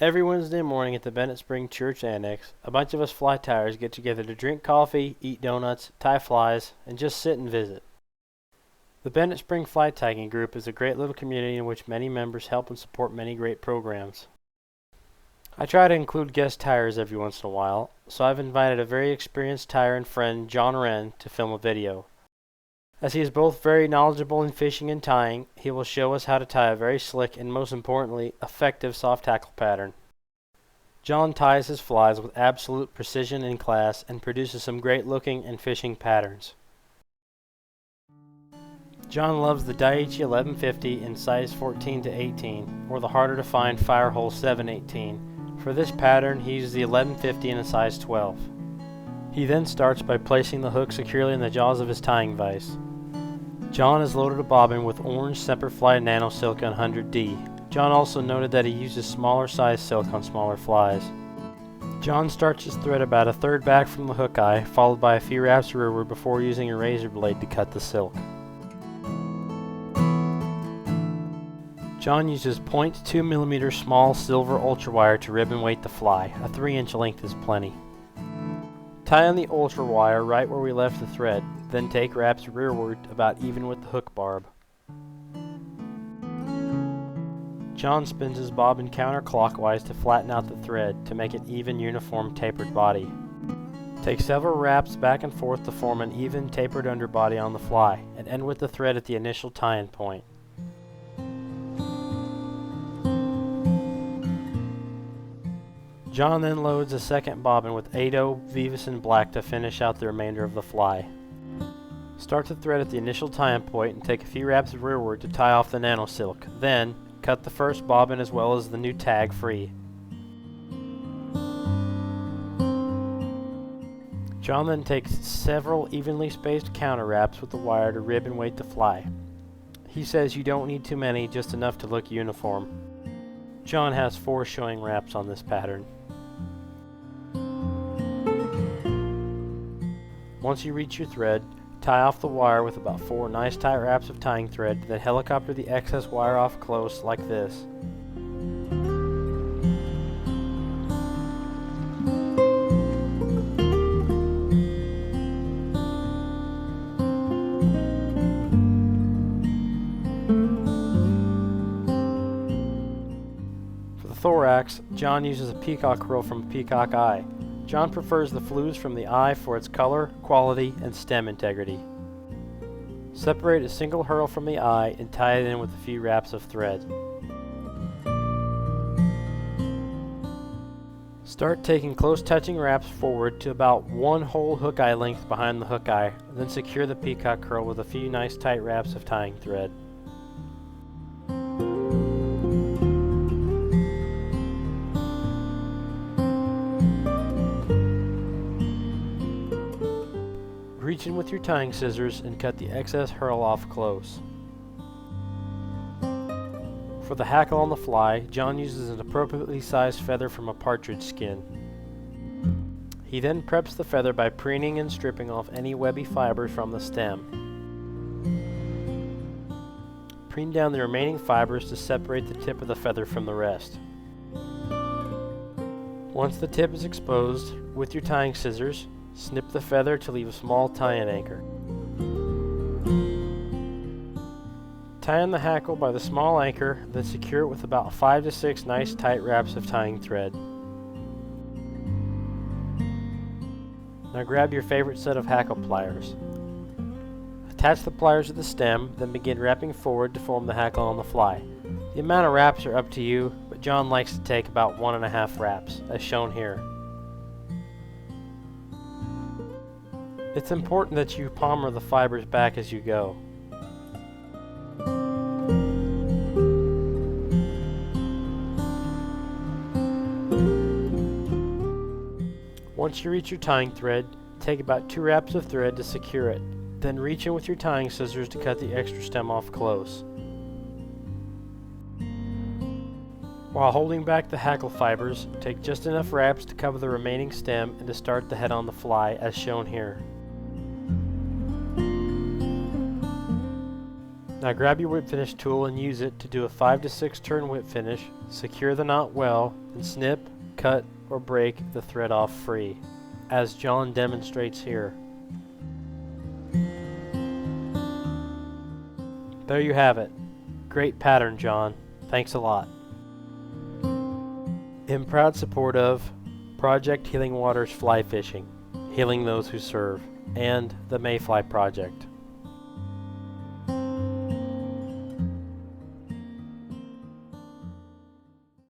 Every Wednesday morning at the Bennett Spring Church Annex, a bunch of us fly tyers get together to drink coffee, eat donuts, tie flies, and just sit and visit. The Bennett Spring Fly Tagging Group is a great little community in which many members help and support many great programs. I try to include guest tyers every once in a while, so I've invited a very experienced tyer and friend, John Wren, to film a video. As he is both very knowledgeable in fishing and tying, he will show us how to tie a very slick and, most importantly, effective soft tackle pattern. John ties his flies with absolute precision and class and produces some great looking and fishing patterns. John loves the Daiichi 1150 in size 14 to 18, or the harder to find Firehole 718. For this pattern, he uses the 1150 in a size 12. He then starts by placing the hook securely in the jaws of his tying vise. John has loaded a bobbin with orange Semperfli Nano Silk on 100D. John also noted that he uses smaller size silk on smaller flies. John starts his thread about a third back from the hook eye, followed by a few wraps rearward before using a razor blade to cut the silk. John uses 0.2mm small silver ultra wire to ribbon weight the fly. A 3-inch length is plenty. Tie on the ultra wire right where we left the thread, then take wraps rearward about even with the hook barb. John spins his bobbin counterclockwise to flatten out the thread to make an even, uniform, tapered body. Take several wraps back and forth to form an even, tapered underbody on the fly, and end with the thread at the initial tie-in point. John then loads a second bobbin with 8/0 Vivison black to finish out the remainder of the fly. Start the thread at the initial tie-in point and take a few wraps rearward to tie off the nano silk. Then, cut the first bobbin as well as the new tag free. John then takes several evenly spaced counter wraps with the wire to ribbon weight the fly. He says you don't need too many, just enough to look uniform. John has 4 showing wraps on this pattern. Once you reach your thread, tie off the wire with about 4 nice tight wraps of tying thread, then helicopter the excess wire off close like this. For the thorax, John uses a peacock curl from a peacock eye. John prefers the flues from the eye for its color, quality, and stem integrity. Separate a single hurl from the eye and tie it in with a few wraps of thread. Start taking close touching wraps forward to about 1 whole hook eye length behind the hook eye, then secure the peacock curl with a few nice tight wraps of tying thread. Reach in with your tying scissors and cut the excess hurl off close. For the hackle on the fly, John uses an appropriately sized feather from a partridge skin. He then preps the feather by preening and stripping off any webby fibers from the stem. Preen down the remaining fibers to separate the tip of the feather from the rest. Once the tip is exposed, with your tying scissors, snip the feather to leave a small tie-in anchor. Tie in the hackle by the small anchor, then secure it with about 5 to 6 nice tight wraps of tying thread. Now grab your favorite set of hackle pliers. Attach the pliers to the stem, then begin wrapping forward to form the hackle on the fly. The amount of wraps are up to you, but John likes to take about 1.5 wraps, as shown here. It's important that you palmer the fibers back as you go. Once you reach your tying thread, take about 2 wraps of thread to secure it. Then reach in with your tying scissors to cut the extra stem off close. While holding back the hackle fibers, take just enough wraps to cover the remaining stem and to start the head on the fly as shown here. Now grab your whip finish tool and use it to do a 5 to 6 turn whip finish, secure the knot well, and snip, cut, or break the thread off free, as John demonstrates here. There you have it. Great pattern, John. Thanks a lot. In proud support of Project Healing Waters Fly Fishing, healing those who serve, and the Mayfly Project.